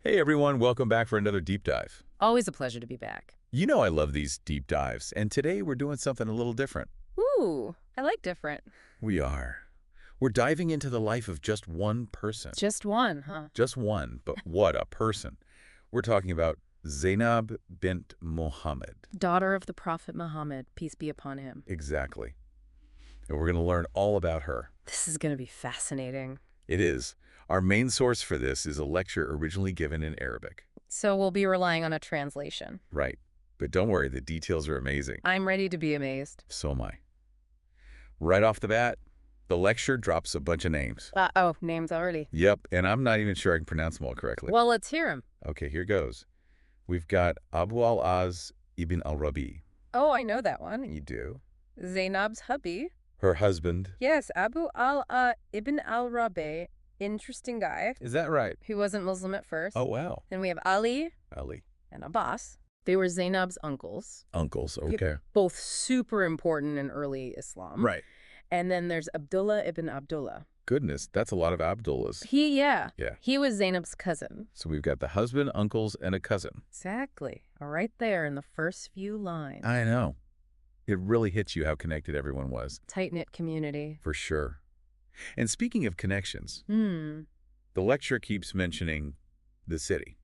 Hey everyone, welcome back for another deep dive. Always a pleasure to be back. You know I love these deep dives, and today we're doing something a little different. Ooh, I like different. We are. We're diving into the life of just one person. Just one, huh? Just one, but what a person. We're talking about Zaynab bint Muhammad. Daughter of the Prophet Muhammad, peace be upon him. Exactly. And we're going to learn all about her. This is going to be fascinating. It is. Our main source for this is a lecture originally given in Arabic. So we'll be relying on a translation. Right. But don't worry, the details are amazing. I'm ready to be amazed. So am I. Right off the bat, the lecture drops a bunch of names. Oh, names already. Yep, and I'm not even sure I can pronounce them all correctly. Well, let's hear him. Okay, here goes. We've got Abu al-Az ibn al-Rabi. Oh, I know that one. You do. Zaynab's hubby. Her husband. Yes, Abu al-Ibn al-Rabi. Interesting guy. Is that right? He wasn't Muslim at first. Oh, wow. Then we have Ali Ali. and Abbas. They were Zaynab's uncles. Uncles, okay. Both super important in early Islam. Right. And then there's Abdullah ibn Abdullah. Goodness, that's a lot of Abdullahs. Yeah. Yeah. He was Zaynab's cousin. So we've got the husband, uncles, and a cousin. Exactly. Right there in the first few lines. I know. It really hits you how connected everyone was. Tight-knit community. For sure. And speaking of connections, the lecture keeps mentioning the city.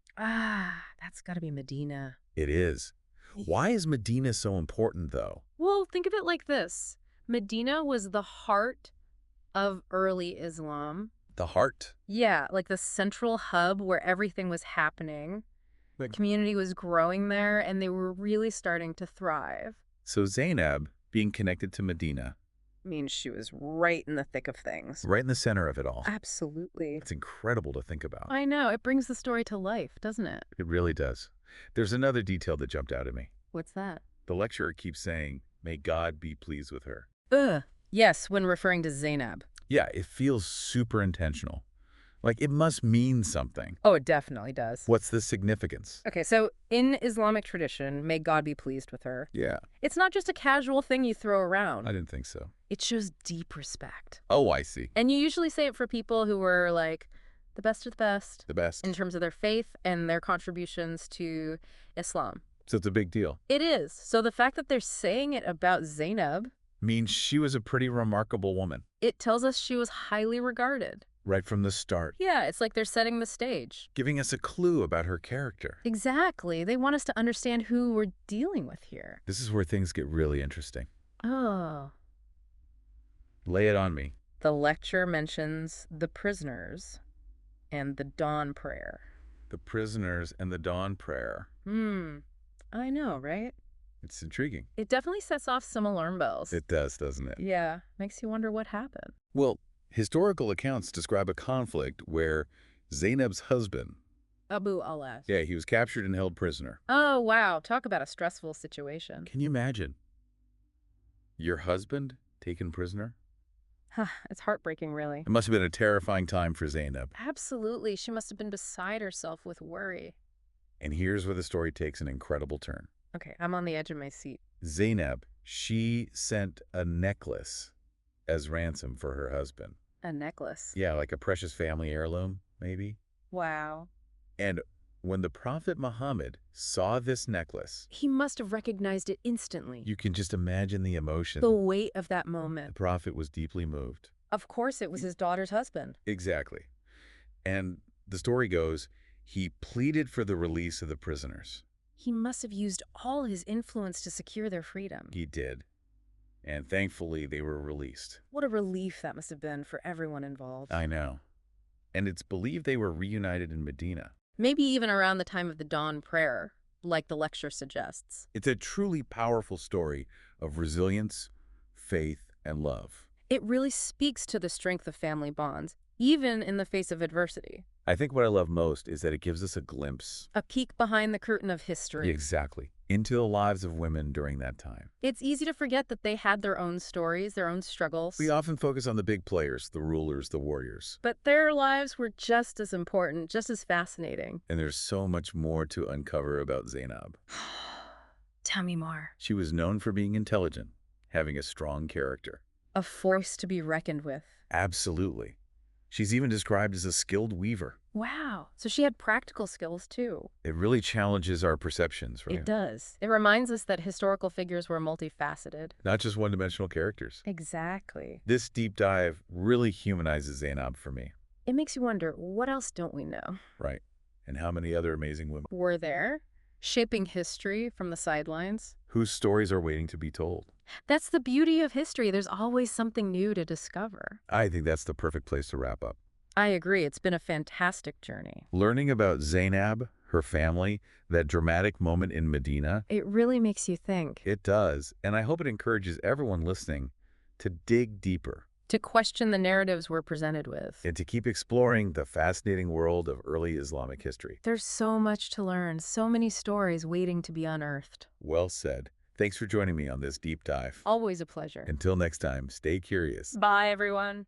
That's got to be Medina. It is. Why is Medina so important, though? Well, think of it like this. Medina was the heart of early Islam. The heart. Yeah, like the central hub where everything was happening. The community was growing there, and they were really starting to thrive. So Zaynab, being connected to Medina, Means she was right in the thick of things. right in the center of it all. Absolutely. It's incredible to think about. I know. It brings the story to life, doesn't it? It really does. There's another detail that jumped out at me. What's that? The lecturer keeps saying, may God be pleased with her. Yes, when referring to Zaynab. Yeah, it feels super intentional. Like it must mean something. Oh, it definitely does. What's the significance? Okay, so in Islamic tradition, may God be pleased with her. Yeah, It's not just a casual thing you throw around. I didn't think so. It shows deep respect. Oh, I see. And you usually say it for people who were like the best of the best The best. in terms of their faith and their contributions to Islam. So it's a big deal. It is. So the fact that they're saying it about Zaynab, Means she was a pretty remarkable woman. it tells us she was highly regarded. Right from the start. Yeah, it's like they're setting the stage. Giving us a clue about her character. Exactly. They want us to understand who we're dealing with here. This is where things get really interesting. Oh. Lay it on me. The lecture mentions the prisoners and the dawn prayer. The prisoners and the dawn prayer. I know, right? It's intriguing. It definitely sets off some alarm bells. It does, doesn't it? Yeah, makes you wonder what happened. Well, historical accounts describe a conflict where Zaynab's husband, Abu al-As. yeah, he was captured and held prisoner. Oh, wow. Talk about a stressful situation. Can you imagine? Your husband taken prisoner? It's heartbreaking, really. It must have been a terrifying time for Zaynab. Absolutely. She must have been beside herself with worry. And here's where the story takes an incredible turn. Okay, I'm on the edge of my seat. Zaynab, she sent a necklace as ransom for her husband. A necklace. Yeah, like a precious family heirloom, maybe. Wow. And when the Prophet Muhammad saw this necklace, He must have recognized it instantly. you can just imagine the emotion. The weight of that The moment. Prophet was deeply moved. Of course, it was his daughter's husband. Exactly. And the story goes, he pleaded for the release of the prisoners. He must have used all his influence to secure their freedom. He did. And thankfully, they were released. What a relief that must have been for everyone involved. I know. And it's believed they were reunited in Medina. Maybe even around the time of the dawn prayer, like the lecture suggests. It's a truly powerful story of resilience, faith, and love. It really speaks to the strength of family bonds, even in the face of adversity. I think what I love most is that it gives us a glimpse. A peek behind the curtain of history. Exactly. Into the lives of women during that time. It's easy to forget that they had their own stories, their own struggles. We often focus on the big players, the rulers, the warriors. But their lives were just as important, just as fascinating. And there's so much more to uncover about Zaynab. Tell me more. She was known for being intelligent, having a strong character. A force to be reckoned with. Absolutely. She's even described as a skilled weaver. Wow. So she had practical skills, too. It really challenges our perceptions, right? It does. It reminds us that historical figures were multifaceted. Not just one-dimensional characters. Exactly. This deep dive really humanizes Zaynab for me. It makes you wonder, what else don't we know? Right. And how many other amazing women Were there, shaping history from the sidelines? whose stories are waiting to be told? That's the beauty of history. There's always something new to discover. I think that's the perfect place to wrap up. I agree. It's been a fantastic journey. Learning about Zaynab, her family, that dramatic moment in Medina, It really makes you think. it does. And I hope it encourages everyone listening to dig deeper To question the narratives we're presented with. and to keep exploring the fascinating world of early Islamic history. There's so much to learn, so many stories waiting to be unearthed. Well said. Thanks for joining me on this deep dive. Always a pleasure. Until next time, stay curious. Bye, everyone.